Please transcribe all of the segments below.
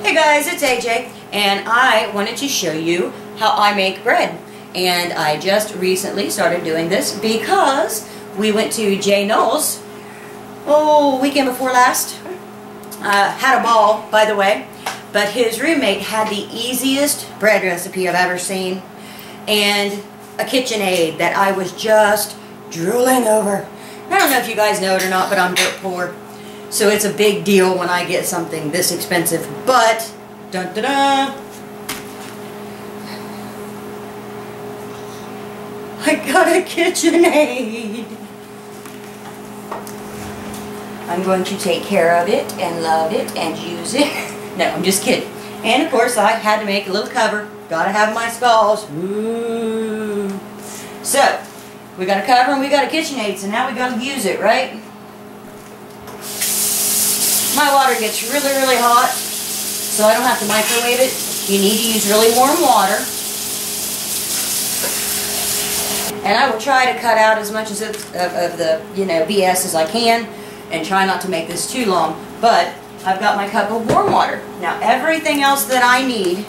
Hey guys, it's AJ, and I wanted to show you how I make bread. And I just recently started doing this because we went to JnullO's, weekend before last. Had a ball, by the way, but his roommate had the easiest bread recipe I've ever seen, and a KitchenAid that I was just drooling over. I don't know if you guys know it or not, but I'm dirt poor. So it's a big deal when I get something this expensive, but dun, dun, dun, I got a KitchenAid. I'm going to take care of it and love it and use it. No, I'm just kidding. And of course I had to make a little cover. Gotta have my skulls. Ooh. So, we got a cover and we got a KitchenAid, so now we gotta use it, right? My water gets really, really hot, so I don't have to microwave it. You need to use really warm water. And I will try to cut out as much of the BS as I can and try not to make this too long. But I've got my cup of warm water. Now everything else that I need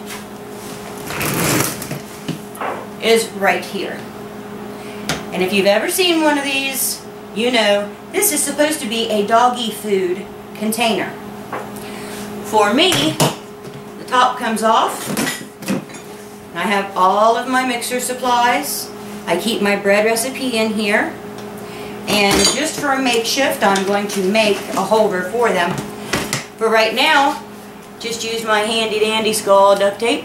is right here. And if you've ever seen one of these, you know this is supposed to be a doggy food container. For me, the top comes off. I have all of my mixer supplies. I keep my bread recipe in here. And just for a makeshift, I'm going to make a holder for them. For right now, just use my handy dandy skull duct tape.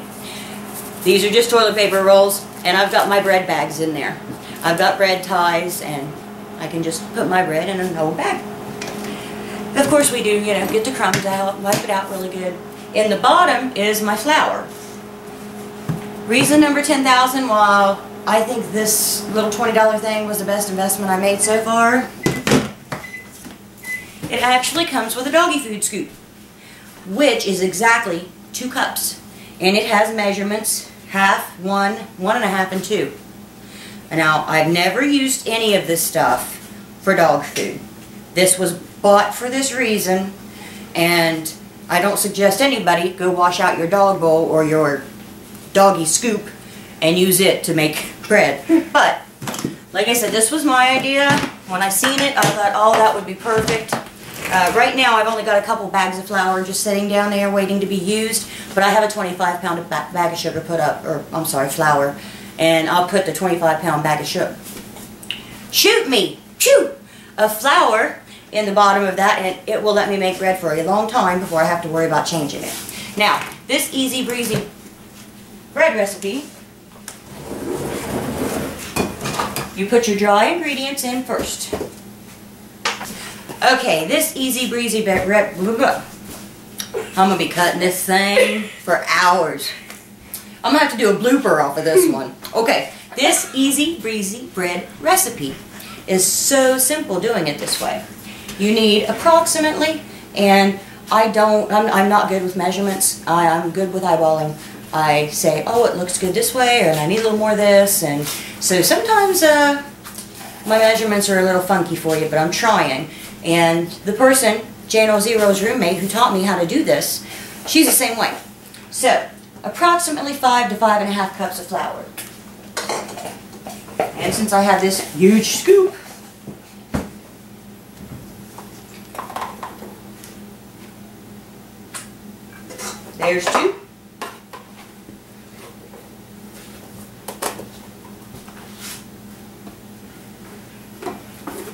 These are just toilet paper rolls, and I've got my bread bags in there. I've got bread ties, and I can just put my bread in an old bag. Of course we do, get the crumbs out, wipe it out really good. In the bottom is my flour. Reason number 10,000, while I think this little $20 thing was the best investment I made so far, it actually comes with a doggy food scoop, which is exactly 2 cups. And it has measurements, half, 1, 1.5, and 2. And now, I've never used any of this stuff for dog food. This was bought for this reason, and I don't suggest anybody go wash out your dog bowl or your doggy scoop and use it to make bread. But, like I said, this was my idea. When I seen it, I thought, oh, that would be perfect. Right now, I've only got a couple bags of flour just sitting down there waiting to be used, but I have a 25-pound bag of sugar put up, or I'm sorry, flour, and I'll put the 25-pound bag of sugar. Of flour in the bottom of that, and it will let me make bread for a long time before I have to worry about changing it. Now, this easy breezy bread recipe, you put your dry ingredients in first. Okay, this easy breezy bread, I'm going to be cutting this thing for hours. I'm going to have to do a blooper off of this one. Okay, this easy breezy bread recipe is so simple doing it this way. You need approximately, and I'm not good with measurements. I'm good with eyeballing. I say, oh, it looks good this way, or I need a little more of this, and so sometimes my measurements are a little funky for you, but I'm trying. And the person, JnullO's roommate, who taught me how to do this, she's the same way. So, approximately 5 to 5.5 cups of flour. And since I have this huge scoop, there's 2.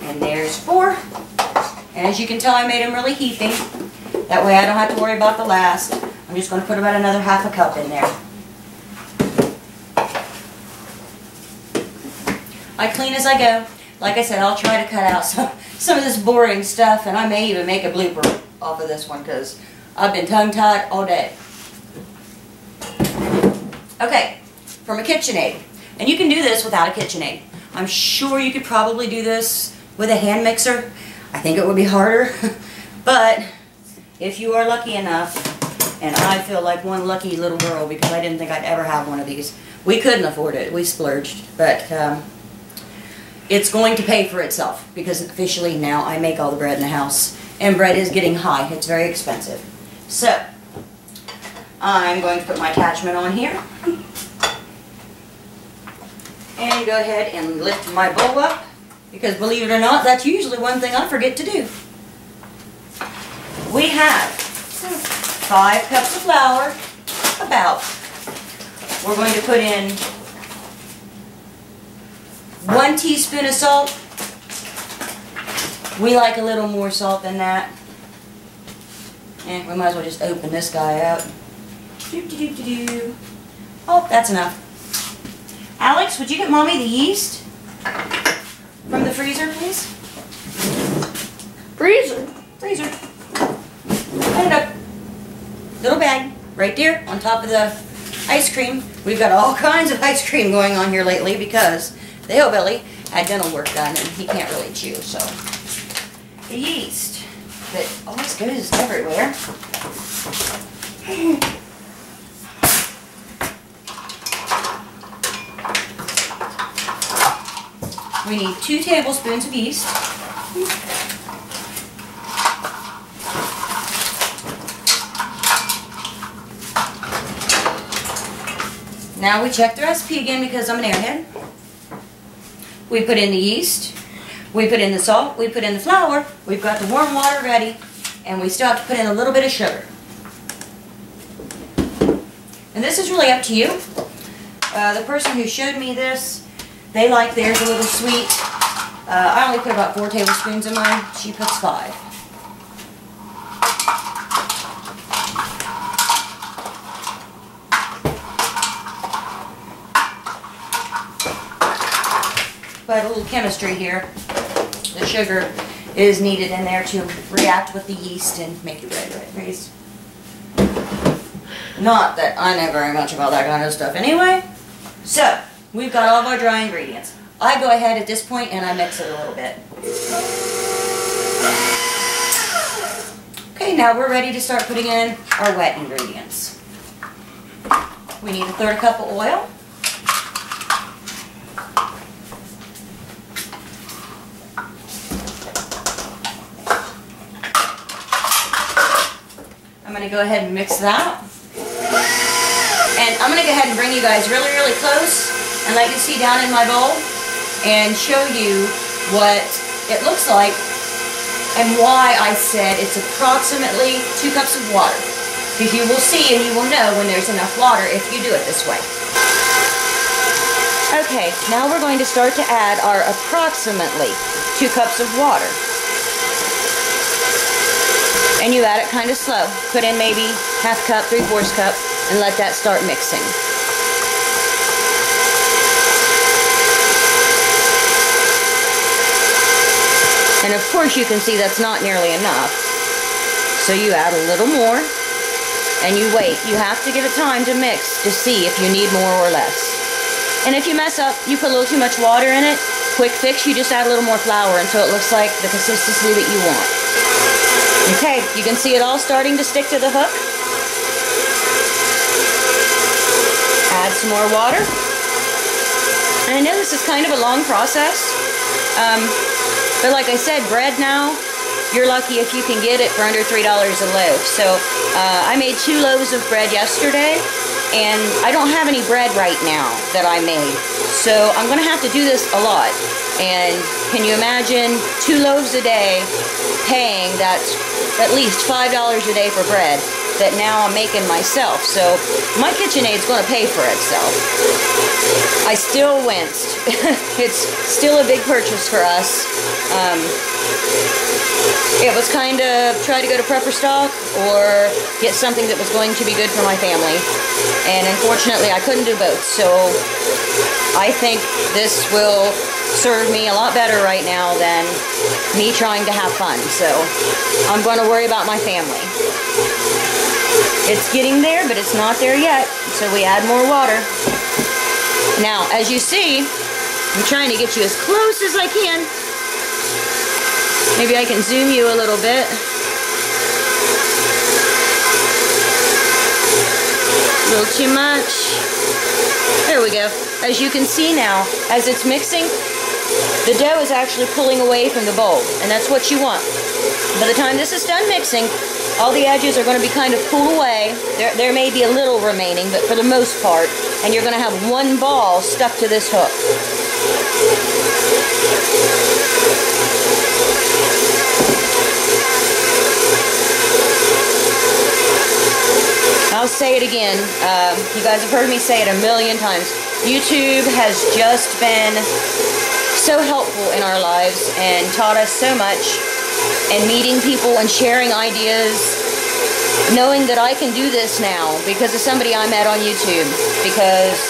And there's 4. And as you can tell, I made them really heaping. That way I don't have to worry about the last. I'm just going to put about another half a cup in there. I clean as I go. Like I said, I'll try to cut out some of this boring stuff, and I may even make a blooper off of this one because I've been tongue-tied all day. Okay, from a KitchenAid. And you can do this without a KitchenAid. I'm sure you could probably do this with a hand mixer. I think it would be harder, but if you are lucky enough, and I feel like one lucky little girl because I didn't think I'd ever have one of these. We couldn't afford it. We splurged, but it's going to pay for itself because officially now I make all the bread in the house, and bread is getting high. It's very expensive. So, I'm going to put my attachment on here. And go ahead and lift my bowl up, because believe it or not, that's usually one thing I forget to do. We have 5 cups of flour, about. We're going to put in 1 teaspoon of salt. We like a little more salt than that. And we might as well just open this guy out. Oh, that's enough. Alex, would you get Mommy the yeast from the freezer, please? Freezer? Freezer. Open it up. Little bag, right there, on top of the ice cream. We've got all kinds of ice cream going on here lately because the hillbilly had dental work done and he can't really chew, so. The yeast that always goes everywhere. We need 2 tablespoons of yeast. Now we check the recipe again because I'm an airhead. We put in the yeast, we put in the salt, we put in the flour, we've got the warm water ready, and we still have to put in a little bit of sugar. And this is really up to you. The person who showed me this, they like theirs a little sweet. I only put about 4 tablespoons in mine. She puts 5. But a little chemistry here. The sugar is needed in there to react with the yeast and make it red, right? Not that I know very much about that kind of stuff anyway. So, we've got all of our dry ingredients. I go ahead at this point and I mix it a little bit. Okay, now we're ready to start putting in our wet ingredients. We need 1/3 cup of oil. I'm going to go ahead and mix that. And I'm going to go ahead and bring you guys really, really close and let you see down in my bowl and show you what it looks like and why I said it's approximately 2 cups of water. Because you will see and you will know when there's enough water if you do it this way. Okay, now we're going to start to add our approximately 2 cups of water. And you add it kind of slow. Put in maybe 1/2 cup, 3/4 cup, and let that start mixing. And of course you can see that's not nearly enough. So you add a little more, and you wait. You have to give it time to mix to see if you need more or less. And if you mess up, you put a little too much water in it, quick fix, you just add a little more flour until it looks like the consistency that you want. Okay, you can see it all starting to stick to the hook. Add some more water. And I know this is kind of a long process, but like I said, bread now, you're lucky if you can get it for under $3 a loaf. So I made 2 loaves of bread yesterday, and I don't have any bread right now that I made. So I'm going to have to do this a lot. And can you imagine 2 loaves a day paying that's at least $5 a day for bread that now I'm making myself. So my KitchenAid's going to pay for itself. I still winced. It's still a big purchase for us. It was kind of try to go to prepper stock or get something that was going to be good for my family. And unfortunately I couldn't do both. So I think this will serve me a lot better right now than me trying to have fun. So I'm going to worry about my family. It's getting there, but it's not there yet. So we add more water. Now, as you see, I'm trying to get you as close as I can. Maybe I can zoom you a little bit. A little too much. There we go. As you can see now, as it's mixing, the dough is actually pulling away from the bowl, and that's what you want. By the time this is done mixing, All the edges are going to be kind of pulled away. There may be a little remaining, but for the most part. And you're going to have one ball stuck to this hook. I'll say it again. You guys have heard me say it a million times. YouTube has just been so helpful in our lives and taught us so much. And meeting people and sharing ideas. Knowing that I can do this now because of somebody I met on YouTube. Because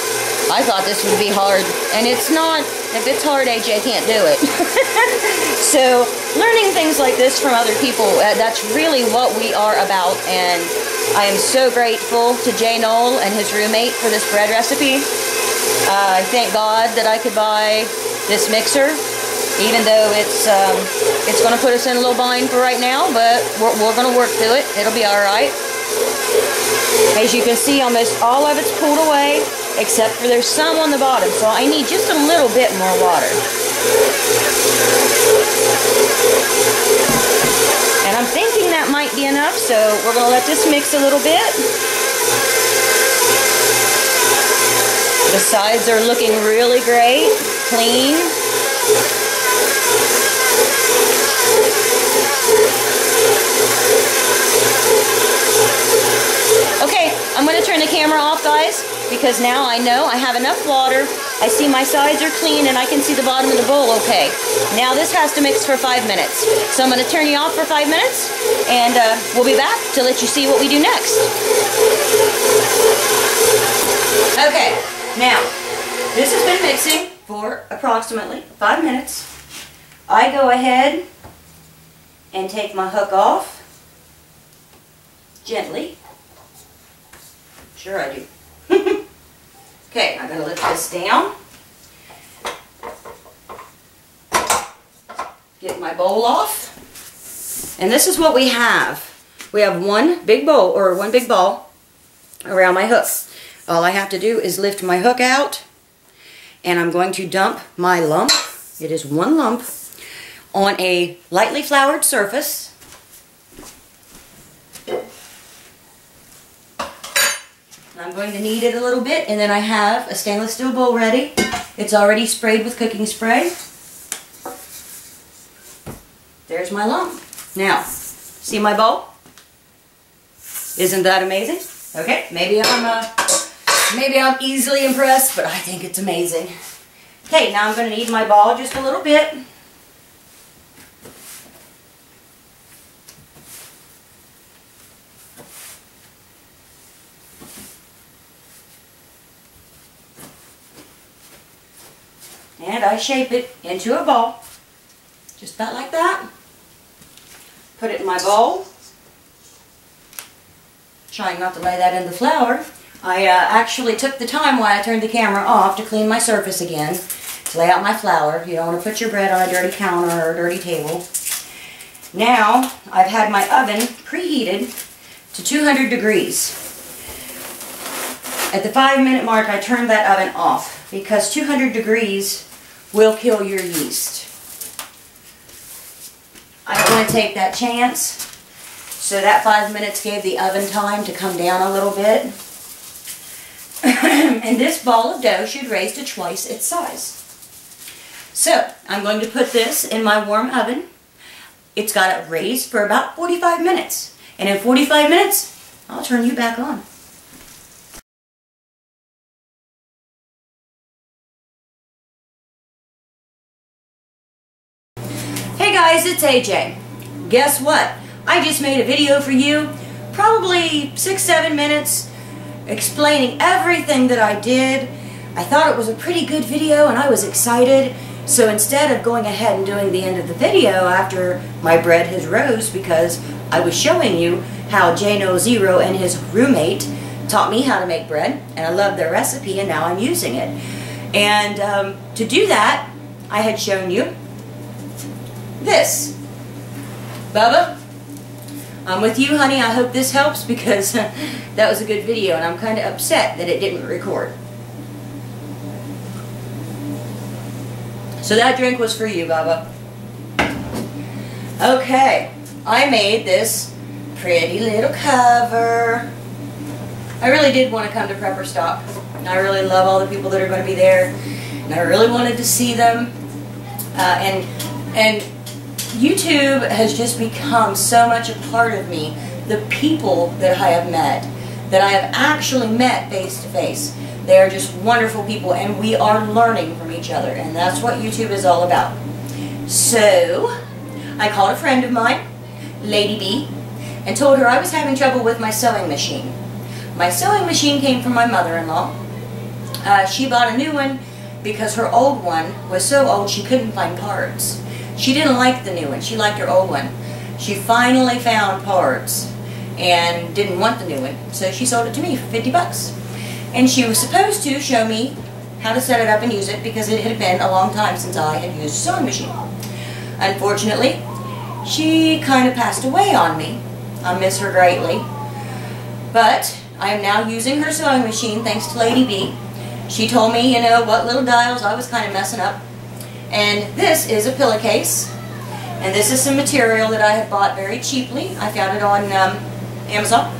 I thought this would be hard. And it's not. If it's hard, AJ can't do it. So learning things like this from other people, that's really what we are about. And I am so grateful to JnullO and his roommate for this bread recipe. I thank God that I could buy this mixer, even though it's going to put us in a little bind for right now, but we're going to work through it. It'll be all right. As you can see, almost all of it's pulled away, except for there's some on the bottom, so I need just a little bit more water. And I'm thinking that might be enough, so we're going to let this mix a little bit. The sides are looking really great, clean. Okay, I'm going to turn the camera off, guys, because now I know I have enough water. I see my sides are clean and I can see the bottom of the bowl okay. Now this has to mix for 5 minutes. So I'm going to turn you off for 5 minutes and we'll be back to let you see what we do next. Okay, now this has been mixing for approximately 5 minutes. I go ahead and take my hook off gently. Sure I do. Okay, I'm going to lift this down. Get my bowl off. And this is what we have. We have one big bowl, or one big ball around my hook. All I have to do is lift my hook out, and I'm going to dump my lump. It is one lump on a lightly floured surface. I'm going to knead it a little bit, and then I have a stainless steel bowl ready. It's already sprayed with cooking spray. There's my lump. Now, see my bowl? Isn't that amazing? Okay, maybe I'm easily impressed, but I think it's amazing. Okay, now I'm going to knead my ball just a little bit. And I shape it into a ball, just about like that. Put it in my bowl. Trying not to lay that in the flour. I actually took the time while I turned the camera off to clean my surface again, to lay out my flour. You don't want to put your bread on a dirty counter or a dirty table. Now, I've had my oven preheated to 200 degrees. At the 5-minute mark, I turned that oven off because 200 degrees will kill your yeast. I don't want to take that chance, so that 5 minutes gave the oven time to come down a little bit. And this ball of dough should raise to twice its size. So, I'm going to put this in my warm oven. It's got it raised for about 45 minutes. And in 45 minutes, I'll turn you back on. Hey guys, it's AJ. Guess what? I just made a video for you, probably 6-7 minutes, explaining everything that I did. I thought it was a pretty good video and I was excited. So instead of going ahead and doing the end of the video after my bread has rose, because I was showing you how JnullO and his roommate taught me how to make bread, and I love their recipe and now I'm using it. And to do that, I had shown you this. Bubba, I'm with you, honey. I hope this helps because that was a good video and I'm kind of upset that it didn't record. So that drink was for you, Bubba. Okay, I made this Pretty little cover. I really did want to come to Prepper Stock. I really love all the people that are going to be there, and I really wanted to see them. And YouTube has just become so much a part of me. The people that I have met, that I have actually met face to face, they are just wonderful people, and we are learning from each other, and that's what YouTube is all about. So, I called a friend of mine, Lady B, and told her I was having trouble with my sewing machine. My sewing machine came from my mother-in-law. She bought a new one because her old one was so old she couldn't find parts. She didn't like the new one, she liked her old one. She finally found parts and didn't want the new one, so she sold it to me for 50 bucks. And she was supposed to show me how to set it up and use it because it had been a long time since I had used a sewing machine. Unfortunately, she kind of passed away on me. I miss her greatly. But I am now using her sewing machine thanks to Lady B. She told me, you know, what little dials I was kind of messing up. And this is a pillowcase. And this is some material that I had bought very cheaply. I found it on Amazon.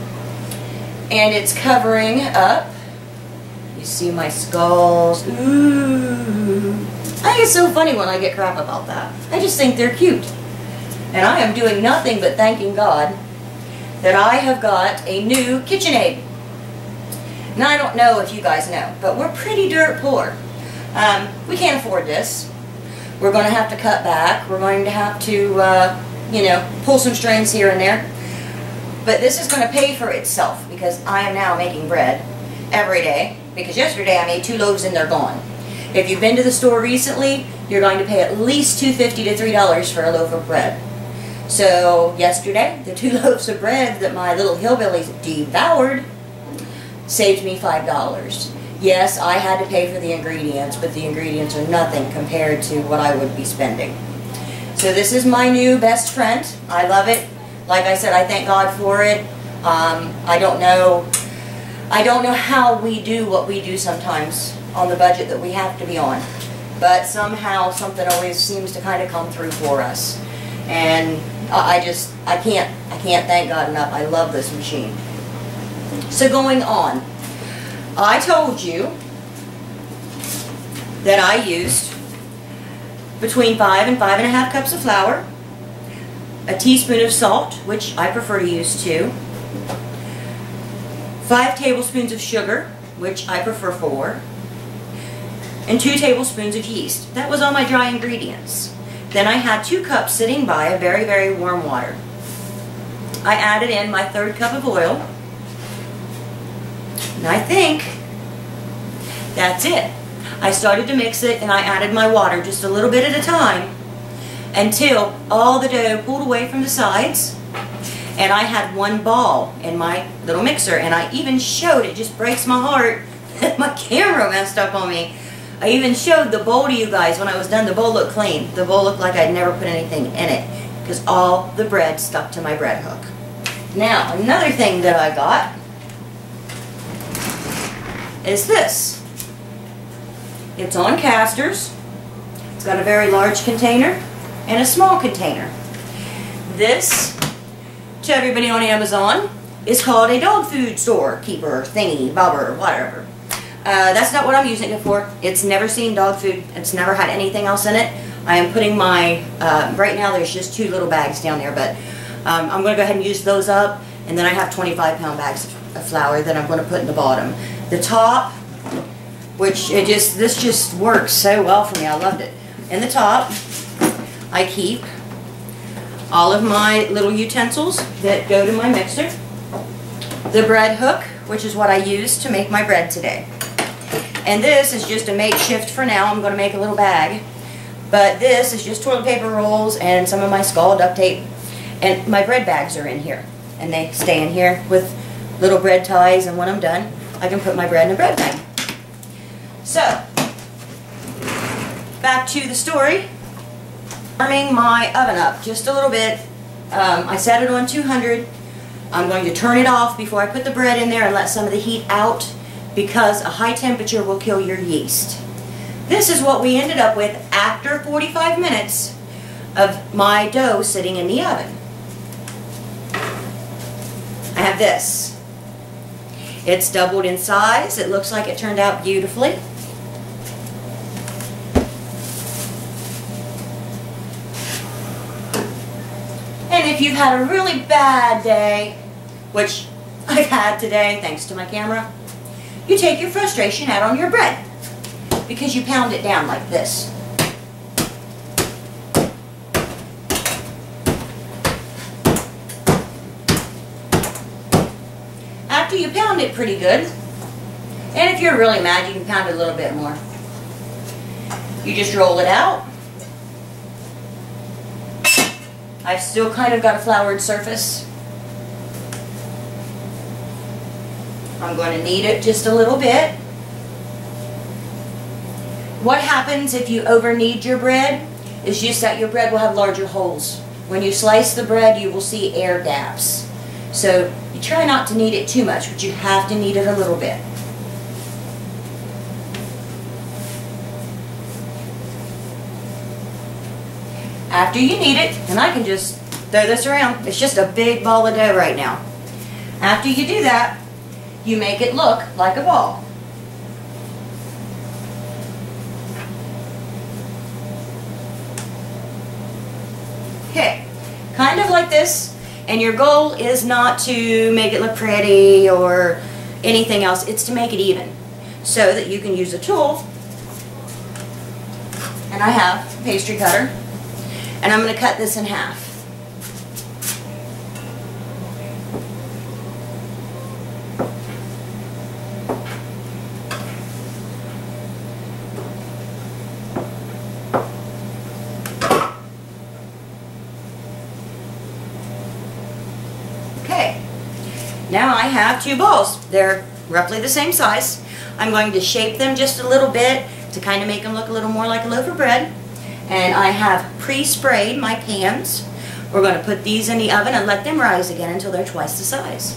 And it's covering up. You see my skulls. Ooh. I think it's so funny when I get crap about that. I just think they're cute. And I am doing nothing but thanking God that I have got a new KitchenAid. Now, I don't know if you guys know, but we're pretty dirt poor. We can't afford this. We're going to have to cut back. We're going to have to, you know, pull some strings here and there. But this is going to pay for itself because I am now making bread every day. Because yesterday I made 2 loaves and they're gone. If you've been to the store recently, you're going to pay at least $2.50 to $3 for a loaf of bread. So yesterday, the 2 loaves of bread that my little hillbillies devoured saved me $5. Yes, I had to pay for the ingredients, but the ingredients are nothing compared to what I would be spending. So this is my new best friend. I love it. Like I said, I thank God for it. I don't know how we do what we do sometimes on the budget that we have to be on. But somehow something always seems to kind of come through for us. And I can't thank God enough. I love this machine. So going on, I told you that I used between 5 and 5.5 cups of flour, a teaspoon of salt, which I prefer to use 2, 5 tablespoons of sugar, which I prefer 4, and 2 tablespoons of yeast. That was all my dry ingredients. Then I had 2 cups sitting by of very, very warm water. I added in my 3rd cup of oil, and I think that's it. I started to mix it and I added my water just a little bit at a time until all the dough pulled away from the sides. And I had 1 ball in my little mixer, and I even showed, it just breaks my heart that my camera messed up on me. I even showed the bowl to you guys. When I was done, the bowl looked clean. The bowl looked like I'd never put anything in it because all the bread stuck to my bread hook. Now, another thing that I got is this. It's on casters. It's got a very large container and a small container. This, to everybody on Amazon, is called a dog food store keeper thingy, bobber, whatever. That's not what I'm using it for. It's never seen dog food. It's never had anything else in it. I am putting my, right now there's just 2 little bags down there, but I'm going to go ahead and use those up, and then I have 25-pound bags of flour that I'm going to put in the bottom. The top, which this just works so well for me. I loved it. In the top, I keep all of my little utensils that go to my mixer. The bread hook, which is what I used to make my bread today. And this is just a makeshift for now. I'm going to make a little bag. But this is just toilet paper rolls and some of my Skull duct tape. And my bread bags are in here. And they stay in here with little bread ties. And when I'm done, I can put my bread in a bread bag. So, back to the story. Warming my oven up just a little bit. I set it on 200. I'm going to turn it off before I put the bread in there and let some of the heat out because a high temperature will kill your yeast. This is what we ended up with after 45 minutes of my dough sitting in the oven. I have this. It's doubled in size. It looks like it turned out beautifully. And if you've had a really bad day, which I've had today thanks to my camera, you take your frustration out on your bread because you pound it down like this. After you pound it pretty good, and if you're really mad, you can pound it a little bit more. You just roll it out. I've still kind of got a floured surface. I'm going to knead it just a little bit. What happens if you over knead your bread is just that your bread will have larger holes. When you slice the bread, you will see air gaps. So you try not to knead it too much, but you have to knead it a little bit. After you knead it, and I can just throw this around, it's just a big ball of dough right now. After you do that, you make it look like a ball. Okay, kind of like this, and your goal is not to make it look pretty or anything else, it's to make it even so that you can use a tool. And I have a pastry cutter, and I'm going to cut this in half. Okay, now I have two balls. They're roughly the same size. I'm going to shape them just a little bit to kind of make them look a little more like a loaf of bread. And I have pre-sprayed my pans. We're going to put these in the oven and let them rise again until they're twice the size.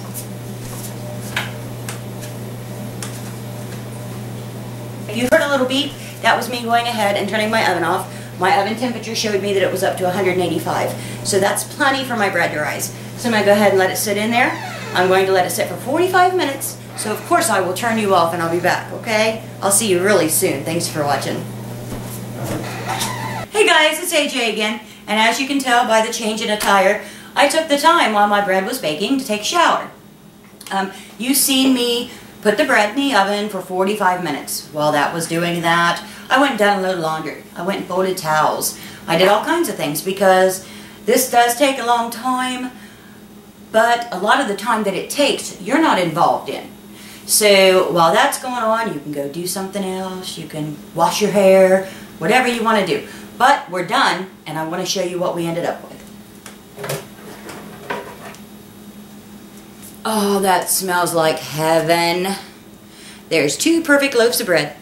If you heard a little beep, that was me going ahead and turning my oven off. My oven temperature showed me that it was up to 185. So that's plenty for my bread to rise. So I'm going to go ahead and let it sit in there. I'm going to let it sit for 45 minutes. So of course I will turn you off and I'll be back, okay? I'll see you really soon. Thanks for watching. Hey guys, it's AJ again, and as you can tell by the change in attire, I took the time while my bread was baking to take a shower. You've seen me put the bread in the oven for 45 minutes. While that was doing that, I went and done a load of laundry. I went and folded towels. I did all kinds of things because this does take a long time, but a lot of the time that it takes, you're not involved in. So while that's going on, you can go do something else, you can wash your hair, whatever you want to do. But we're done, and I want to show you what we ended up with. Oh, that smells like heaven. There's 2 perfect loaves of bread,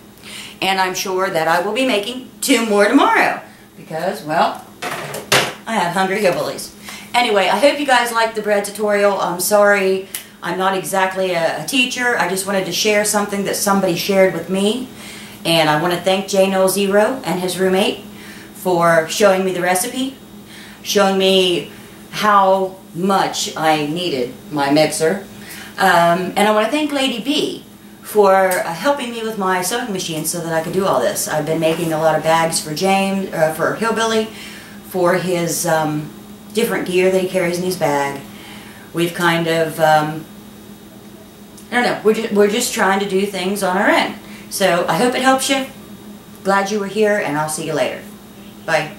and I'm sure that I will be making 2 more tomorrow because, well, I have hungry hillbillies. Anyway, I hope you guys liked the bread tutorial. I'm sorry I'm not exactly a teacher. I just wanted to share something that somebody shared with me, and I want to thank JnullO and his roommate for showing me the recipe, showing me how much I needed my mixer. And I want to thank Lady B for helping me with my sewing machine so that I could do all this. I've been making a lot of bags for James, for Hillbilly, for his different gear that he carries in his bag. We've kind of, I don't know, we're just trying to do things on our end. So I hope it helps you. Glad you were here, and I'll see you later. Bye.